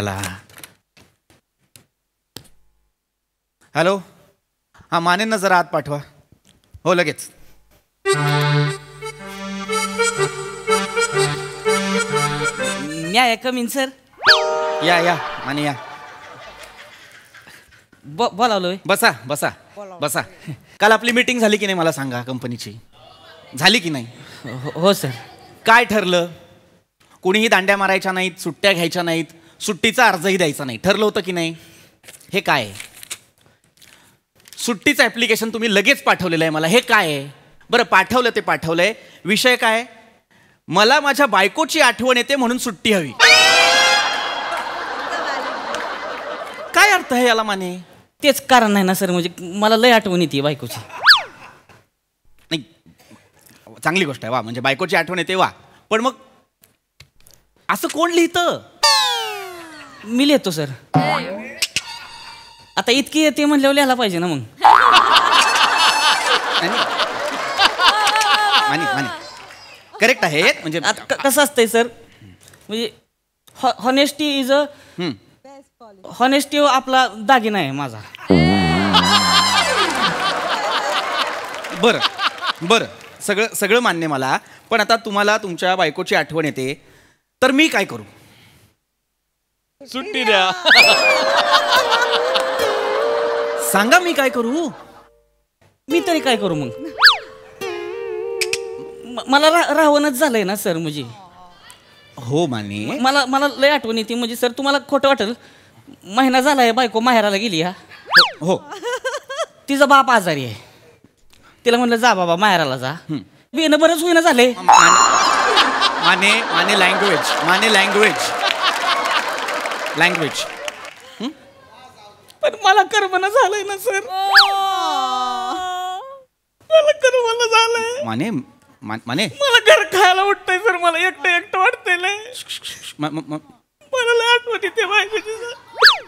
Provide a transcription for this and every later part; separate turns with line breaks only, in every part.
ह्याला. हॅलो, हा मानेंना जरा आत पाठवा. हो लगेच.
या कमीन सर.
या माने या.
बोलावलोय.
बसा बसा बसा. काल आपली मीटिंग झाली की नाही मला सांगा. कंपनीची झाली की नाही?
हो सर.
काय ठरलं? कोणीही दांड्या मारायच्या नाहीत, सुट्ट्या घ्यायच्या नाहीत, सुट्टीचा अर्जही द्यायचा नाही, ठरलं होतं की नाही? हे काय आहे? सुट्टीचं ॲप्लिकेशन तुम्ही लगेच पाठवलेलं आहे मला, हे काय आहे? बरं पाठवलं ते पाठवलंय, विषय काय? मला माझ्या बायकोची आठवण येते म्हणून सुट्टी हवी. काय अर्थ आहे याला माने?
तेच कारण नाही ना सर, म्हणजे मला लय आठवण येते बायकोची.
नाही, चांगली गोष्ट आहे वा, म्हणजे बायकोची आठवण येते वा, पण मग असं कोण लिहितं?
मी लिहितो सर. आता इतकी येते म्हणल्यावर लिहायला पाहिजे ना मग.
माने करेक्ट आहे म्हणजे.
कसं असतंय सर, म्हणजे हॉनेस्टी इज अ हॉनेस्टी आपला दागिना आहे माझा.
बरं सगळं मान्य मला, पण आता तुम्हाला तुमच्या बायकोची आठवण येते तर मी काय करू?
सुट्टी द्या.
सांगा मी काय करू?
मी तरी काय करू मग? मला राहवणच झालंय ना सर. म्हणजे
हो माने,
मला लय आठवण येते. म्हणजे सर तुम्हाला खोटं वाटेल, महिना झालाय बायको माहेराला गेली. हा
हो,
तिचा बाप आजारी आहे. तिला म्हणलं जा बाबा माहेराला जा. वेणं बरंच होईना झाले.
माने लँग्वेज.
पण मला कर्मना झालंय ना सर. मला कर्मना झालंय.
माने
मला घर खायला उठतंय सर. मला एकटं वाटतंय लय. मला लय आठवण येते बायकोची सर.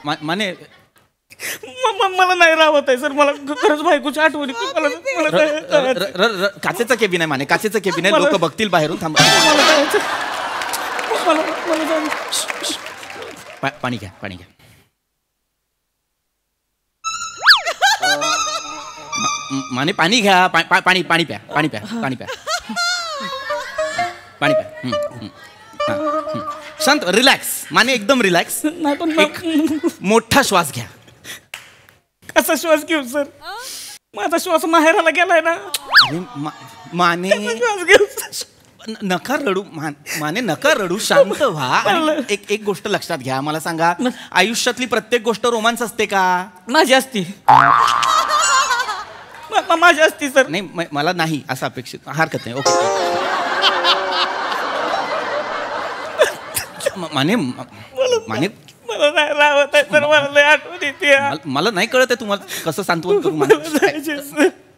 माने
मला नाही राहत आहे सर. मला खरंच बायकोची आठवण येते.
काचेचं केबिन आहे माने, काचेचं केबिन आहे. लोक बघतील बाहेरून. थांब, पाणी घ्या. माने पाणी घ्या. पाणी प्या. शांत, रिलॅक्स माने, एकदम रिलॅक्स. मोठा श्वास घ्या.
कसा श्वास घेऊ सर? माझा श्वास माहेराला गेलाय ना.
माने
श्वास घेऊ.
नका रडू माने, नका रडू, शांत व्हा. एक गोष्ट लक्षात घ्या. मला सांगा, आयुष्यातली प्रत्येक गोष्ट रोमांस असते का?
माझी असती. माझी असती सर.
नाही, मला नाही असं अपेक्षित. हरकत नाही. ओके माने
मला नाही राहत आहे सर. मला लय आठवण येते.
मला नाही कळत आहे तुम्हाला कसं सांत्वन करू.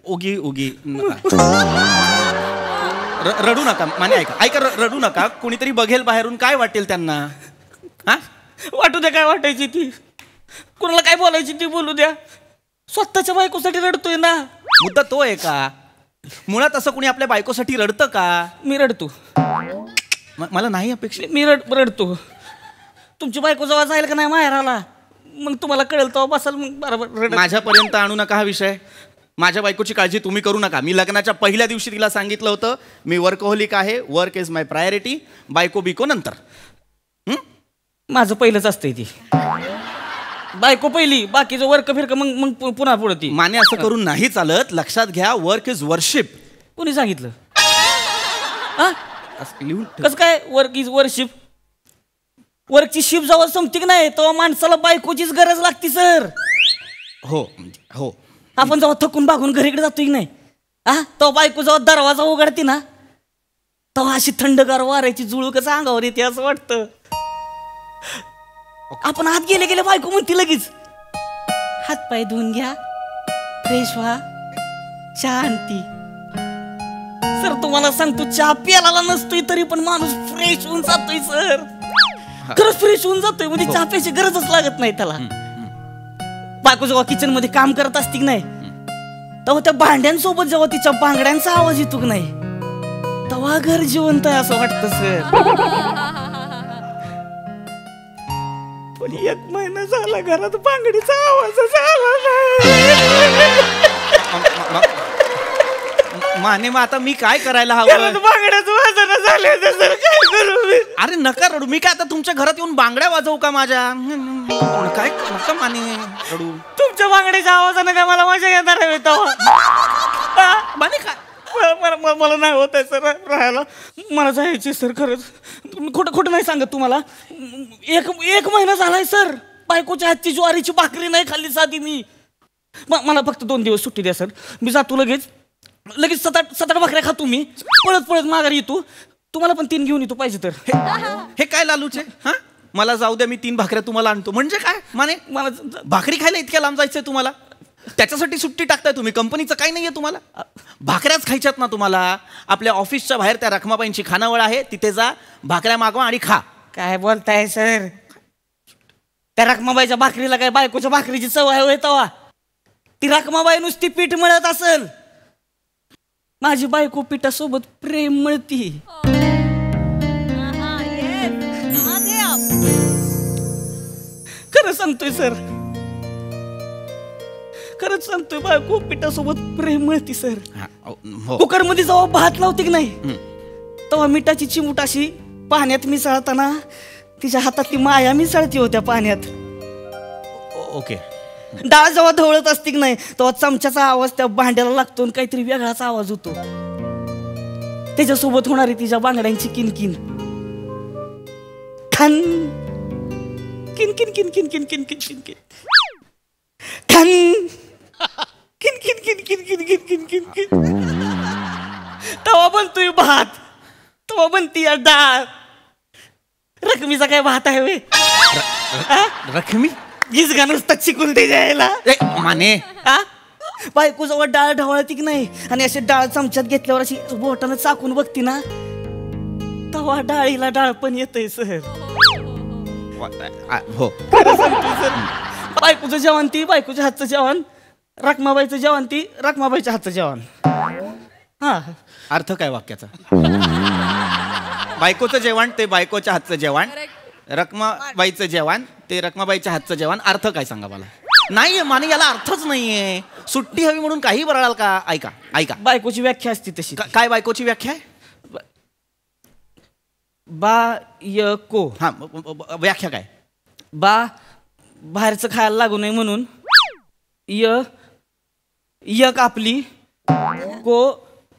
ओगी रडू नका माने. ऐका रडू नका. कोणीतरी बघेल बाहेरून, काय वाटेल त्यांना? हा,
वाटू द्या. काय वाटायची ती, कोणाला काय बोलायची ती बोलू द्या. स्वतःच्या बायकोसाठी रडतोय ना.
मुद्दा तो आहे का? मुळात असं कोणी आपल्या बायकोसाठी रडतं का?
मी रडतो.
मला नाही अपेक्षित.
मी रडतो. तुमची बायको जेव्हा जाईल का नाही माहेराला, मग तुम्हाला कळेल तेव्हा बसाल मग बरोबर.
माझ्यापर्यंत आणू नका हा विषय. माझ्या बायकोची काळजी तुम्ही करू नका. मी लग्नाच्या पहिल्या दिवशी तिला सांगितलं होतं, मी वर्कहोलिक आहे. Work is my priority. बायको बिको नंतर.
माझं पहिलंच असतंय ती. बायको पहिली, बाकीचं वर्क फिरक मग पुन्हा पुढे ती.
माने असं करून नाही चालत. लक्षात घ्या, वर्क इज वर्शिप.
कोणी सांगितलं? कसं काय वर्क इज वर्शिप? वर्कची शिप जेव्हा संपती की नाही तेव्हा माणसाला बायकोचीच गरज लागते सर.
हो.
आपण जेव्हा थकून भागून घरीकडे जातो की नाही, तेव्हा बायको जेव्हा दरवाजा उघडते ना, तेव्हा अशी थंडगार वाऱ्याची जुळू कसं अंगावर येते असं वाटतं. आपण आत गेले बायको म्हणते लगेच, हात पाय धुवून घ्या, फ्रेश व्हा, शांती. सर तुम्हाला सांगतो, चहा प्यायला नसतोय तरी पण माणूस फ्रेश होऊन जातोय सर. खरंच फ्रेश होऊन जातोय. म्हणजे चहा प्यायची गरजच लागत नाही त्याला. बायको जेव्हा किचन मध्ये काम करत असती की नाही, तेव्हा त्या भांड्यांसोबत जेव्हा तिच्या बांगड्यांचा आवाज येतो की नाही, तेव्हा घर जिवंत आहे असं वाटतं सर. पण 1 महिना झाला घरात बांगडीचा आवाज झाला नाही.
माने मग आता मी काय करायला हवं?
बांगड्याचं वाजन झाले सर, काय करू मी?
अरे नका रडू. मी काय आता तुमच्या घरात येऊन बांगड्या वाजवू का माझ्या? काय नका माने रडू.
तुमच्या बांगड्याच्या आवाजानं काय मला मजा येणार आहे तेव्हा?
माने काय
मला नाही होत आहे सर राहायला. मला जायचे सर खरंच. खोटं खोटं नाही सांगत तुम्हाला. एक महिना झालाय सर. बायकोच्या हातची ज्वारीची भाकरी नाही खाल्ली साधी मी. मला फक्त 2 दिवस सुट्टी द्या सर. मी जातो लगेच 7-8 भाकऱ्या खातो मी. पळत माघारी येतो. तुम्हाला पण 3 घेऊन येतो पाहिजे तर.
हे काय लालूचे? हा मला जाऊ द्या, मी 3 भाकऱ्या तुम्हाला आणतो. म्हणजे काय माने? मला भाकरी खायला इतक्या लांब जायचंय तुम्हाला? त्याच्यासाठी सुट्टी टाकताय तुम्ही? कंपनीचं काही नाहीये तुम्हाला? भाकऱ्याच खायच्यात ना तुम्हाला? आपल्या ऑफिसच्या बाहेर त्या रखमाबाईंची खानावळ आहे, तिथे जा, भाकऱ्या मागवा आणि खा.
काय बोलताय सर? त्या रखमाबाईच्या भाकरीला काय बायकोच्या भाकरीची चव आहे होय तवा? ती रखमाबाई नुसती पीठ मिळत असेल. माझी बायको पिठासोबत प्रेम मिळती. खरं सांगतोय सर, खरंच सांगतोय. बायको पिठासोबत प्रेम मिळती सर. कुकर मध्ये जेव्हा भात लावते की नाही, तेव्हा मिठाची चिमूट अशी पाण्यात मिसळताना तिच्या हातातली माया मिसळती होत्या पाण्यात.
ओके.
डाळ जेव्हा ढवळत असते की नाही, तेव्हा चमच्याचा आवाज त्या भांड्याला लागतो आणि काहीतरी वेगळाच आवाज होतो. त्याच्यासोबत होणारी तिच्या बांगड्यांची किनकिन. खन किन किन किन किन किन किन किन किन किन खन किन किन किन किन किन किन किन किन किन. तवा बनतोय भात, तवा बनती डाळ. रकमीचा काय भात आहे वे?
रखमी
गिजगा नुसतं चिकून ते जायला
माने.
बायको जवळ डाळ ढवळती की नाही आणि अशी डाळ चमच्यात घेतल्यावर अशी बोटानं चाकून बघती ना, तवा डाळीला डाळ पण येतय सर.
हो
सर, बायकोचं जेवण ती बायकोच्या हातचं जेवण, रखमाबाईचं जेवण ती रखमाबाईच्या हातचं जेवण. हा
अर्थ काय वाक्याचा? बायकोचं जेवण ते बायकोच्या हातचं जेवण, रखमाबाईचं जेवण ते रखमाबाईच्या हातचं जेवण. अर्थ काय सांगा मला? नाहीये माने, याला अर्थच नाहीये. सुट्टी हवी म्हणून काही बरळाल का? ऐका ऐका,
बायकोची व्याख्या असते तशी.
काय बायकोची व्याख्या आहे?
बायको.
हा व्याख्या काय?
बाहेरचं खायला लागू नये म्हणून. यक आपली,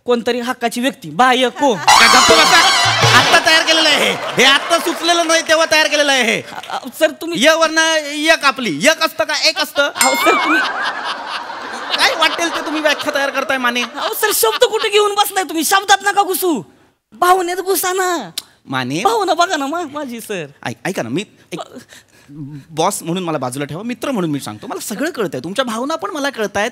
कोणतरी हक्काची व्यक्ती. बायको.
आता तयार केलेलं आहे हे. आता सुचलेलं नाही तेव्हा तयार केलेलं आहे हे.
सर तुम्ही
य वरनं यक आपली. यक असतं का एक असतं?
सर तुम्ही
काय वाटेल ते तुम्ही व्याख्या तयार करताय माने.
सर शब्द कुठे घेऊन बसलाय तुम्ही? शब्दात नका घुसू, भावनेत घुसा ना
माने.
भावना बघा ना माझी सर.
ऐका ना, मी बॉस म्हणून मला बाजूला ठेवा, मित्र म्हणून मी सांगतो. मला सगळं कळतंय, तुमच्या भावना पण मला कळतायत.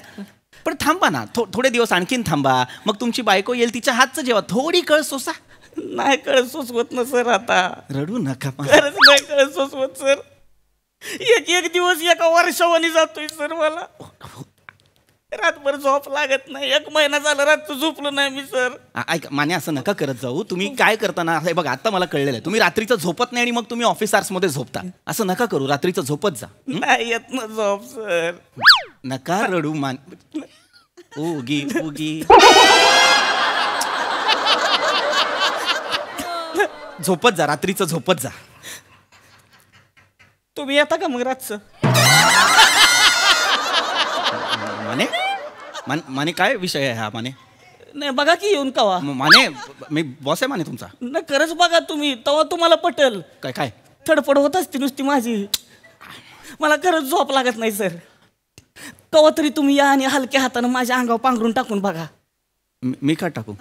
पण थांबा ना, थोडे दिवस आणखीन थांबा. मग तुमची बायको येईल, तिच्या हातचं जेव्हा थोडी कळ सोसा.
नाही कळ सोसवत ना सर. आता
रडू नका.
खरंच नाही कळ सोसवत सर. एक दिवस एका वर्षावानी जातोय सर. मला रातभर झोप लागत नाही. 1 महिना झाला रात्र झोपलो नाही मी सर.
ऐका माने, असं नका करत जाऊ. तुम्ही काय करताना हे बघा, आता मला कळलेलं आहे, तुम्ही रात्रीचं झोपत नाही आणि मग तुम्ही ऑफिस आवर्स मध्ये झोपता. असं नका करू. रात्रीचं झोपत जा.
नाही येत ना झोप सर.
नका रडू मान. उगी उगी झोपत जा, रात्रीचं झोपत जा.
तुम्ही येता का मग रातचं?
माने माने काय विषय आहे हा माने?
नाही बघा की येऊन कवा.
माने मी बॉस आहे माने तुमचा.
नाही खरंच बघा तुम्ही, तेव्हा तुम्हाला पटेल.
काय काय
थडपड होत असते नुसती माझी. मला खरंच झोप लागत नाही सर. कवा तरी तुम्ही या आणि हलक्या हातानं माझ्या अंगावर पांघरून टाकून बघा.
मी का टाकू?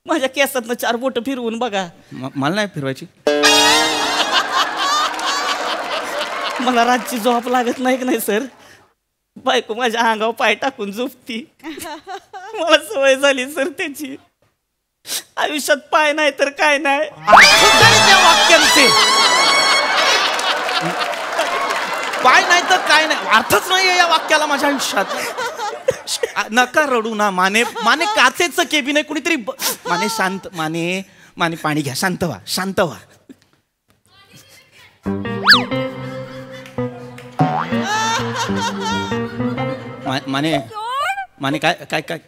माझ्या केसातनं 4 बोट फिरवून बघा.
मला नाही फिरवायची.
मला रातची झोप लागत नाही की नाही सर. बायको माझ्या अंगावर पाय टाकून झोपती. मला सवय झाली सर त्याची. आयुष्यात पाय नाही तर काय नाही.
वाक्यांचे पाय नाही तर काय नाही, अर्थच नाहीये या वाक्याला माझ्या आयुष्यात. नका रडू ना माने. माने काचेचं केबिन आहे, कुणीतरी माने शांत. माने माने पाणी घ्या, शांत व्हा, शांत व्हा. माने माने काय काय काय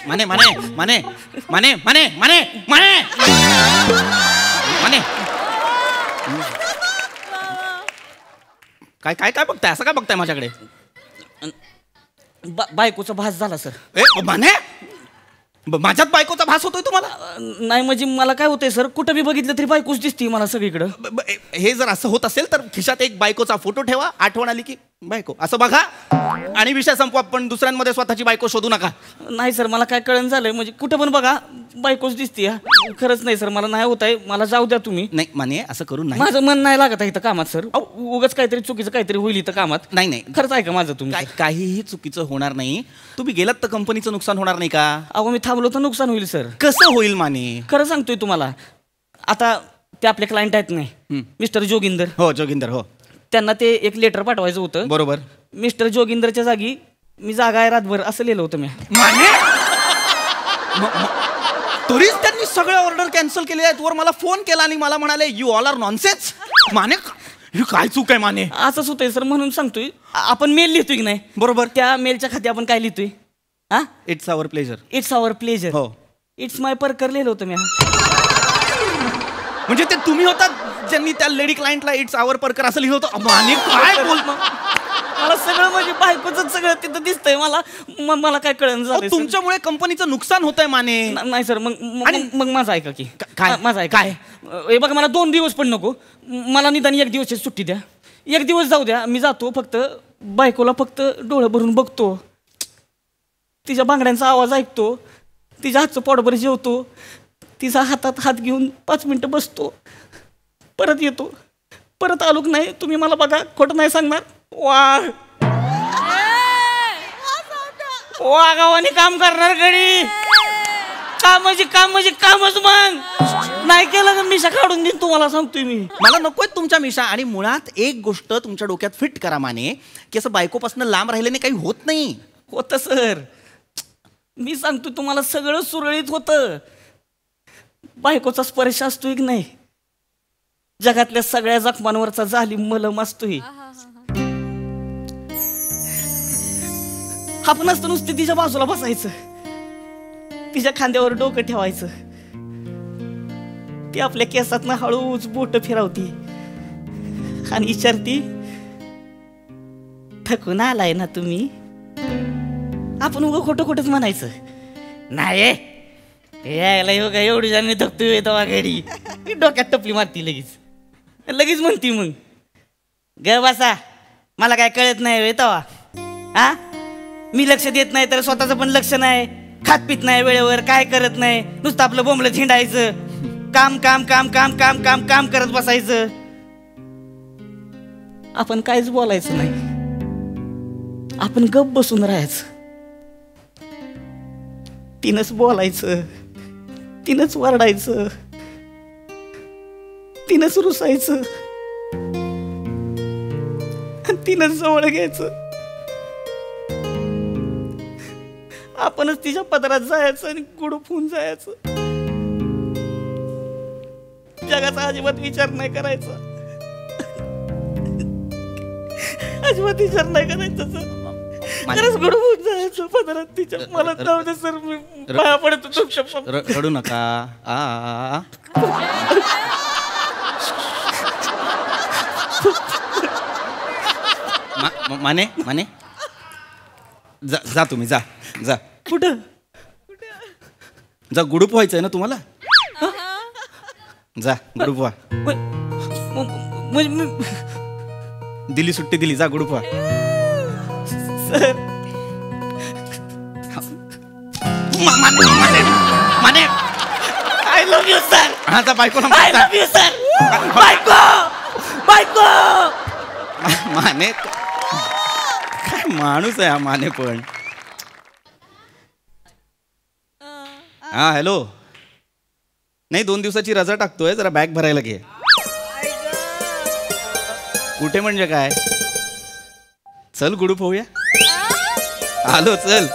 माने माने माने माने माने माने माने माने काय काय काय बघताय असं काय बघताय माझ्याकडे?
बायकोचा भास झाला सर.
माने माझ्यात बायकोचा भास होतोय तुम्हाला?
नाही म्हणजे मला काय होतंय सर, कुठं बी बघितलं तरी बायकोच दिसते मला सगळीकडं.
हे जर असं होत असेल तर खिशात एक बायकोचा फोटो ठेवा, आठवण आली की बायको असं बघा आणि विषय संपवा. पण दुसऱ्यांमध्ये स्वतःची बायको शोधू नका.
नाही सर मला काय कळण झालंय, म्हणजे कुठं पण बघा बायकोच दिसते. खरंच नाही सर, मला नाही होत आहे, मला जाऊ द्या तुम्ही.
नाही माने असं करून नाही.
माझं मन नाही लागत आहे इथं कामात सर. उगाच काहीतरी चुकीचं काहीतरी होईल इथं कामात.
नाही नाही
खरंच आहे का माझं तुम्ही?
काहीही चुकीचं होणार नाही. तुम्ही गेलात तर कंपनीचं नुकसान होणार नाही का?
अहो मी थांबलो तर नुकसान होईल सर.
कसं होईल माने?
खरं सांगतोय तुम्हाला. आता ते आपले क्लायंट आहेत नाही मिस्टर जोगिंदर.
हो जोगिंदर हो.
त्यांना ते एक लेटर पाठवायचं होतं.
बरोबर.
मिस्टर जोगिंदरच्या जागी मी जागा आहे रातभर असं लिहिलं होतं मी.
माने तरीच त्यांनी सगळ्या ऑर्डर कॅन्सल केले आहेत. वर मला फोन केला आणि मला म्हणाले यू ऑल आर नॉनसेन्स. माने ही काय चूक आहे माने?
असंच होतंय सर, म्हणून सांगतोय. आपण मेल लिहितोय की नाही?
बरोबर.
त्या मेलच्या खाती आपण काय लिहितोय? हा,
it's our pleasure.
It's our pleasure.
हो.
इट्स माय परकर लिहिलं होतं मी.
म्हणजे ते तुम्ही होता ज्यांनी त्या लेडी क्लायंटला इट्स आवर परकर असं लिहिलं होतं? माने काय बोल?
मला सगळं म्हणजे बायकोचं सगळं तिथं दिसतंय. मला काय कळण झालं.
तुमच्यामुळे कंपनीचं नुकसान होतंय माने.
नाही सर, मग माझं ऐका की.
काय
माझं ऐका.
काय?
हे बघा मला 2 दिवस पण नको, मला निदान 1 दिवसची सुट्टी द्या. 1 दिवस जाऊ द्या, मी जातो. फक्त बायकोला फक्त डोळं भरून बघतो, तिच्या बांगड्यांचा आवाज ऐकतो, तिच्या हातचं पोटभर जेवतो, तिचा हातात हात घेऊन 5 मिनिटं बसतो, परत येतो. परत आलोक नाही तुम्ही मला बघा, खोटं नाही सांगणार. गावाने काम करणार गडी. कामच मग नाही केलं तर मिशा काढून देईन तुम्हाला सांगतोय मी.
मला नकोय तुमच्या मिशा. आणि मुळात एक गोष्ट तुमच्या डोक्यात फिट करा माने, की असं बायकोपासून लांब राहिल्याने काही होत नाही.
होतं सर, मी सांगतो तुम्हाला सगळं सुरळीत होतं. बायकोचा स्पर्श असतोय की नाही, जगातल्या सगळ्या जखमांवरचा जालिम मलम असतोय. आपण असतं नुसतं तिच्या बाजूला बसायचं, तिच्या खांद्यावर डोकं ठेवायचं, ती आपल्या केसातनं हळूच बोट फिरवती आणि विचारती थकून आलाय ना तुम्ही. आपण उगं खोटं म्हणायचं नाही, यायला योगा एवढी जाणे थकतोय तेव्हा घरी. डोक्यात टपली मारती लगेच म्हणती मग ग बसा, मला काय कळत नाही तेव्हा. हा, मी लक्ष देत नाही तर स्वतःचं पण लक्ष नाही, खात पित नाही वेळेवर, काय करत नाही, नुसतं आपलं बोंबलं झिंडायचं, काम काम काम काम काम काम काम करत बसायचं. आपण काहीच बोलायचं नाही, आपण गप बसून राहायचं. तिनंच बोलायचं, तिनंच वरडायचं, तिनंच रुसायचं, तिनंच जवळ घ्यायचं. आपणच तिच्या पदरात जायचं आणि गुडूप होऊन जायचं. जगाचा अजिबात विचार नाही करायचा, अजिबात विचार नाही करायचा सर. खरंच गुडूप होऊन जायचं पदरात तिच्या. मला जाऊ दे सर, मी पाया पडतो तुमच्या.
रडू नका. माने माने जा तुम्ही जा जा.
कुठं
जा, गुडूप व्हायचंय ना तुम्हाला. जा गुडूप व्हा. दिली सुट्टी दिली, जा गुडूप व्हा.
Sir
Mane
I love you sir.
हा जा बायकोला.
I love you sir. बायको
माने काय माणूस आहे हा माने पण. हा हॅलो. नाही 2 दिवसाची रजा टाकतोय, जरा बॅग भरायला घे. कुठे म्हणजे काय? चल गुडूप होऊया. आलो चल.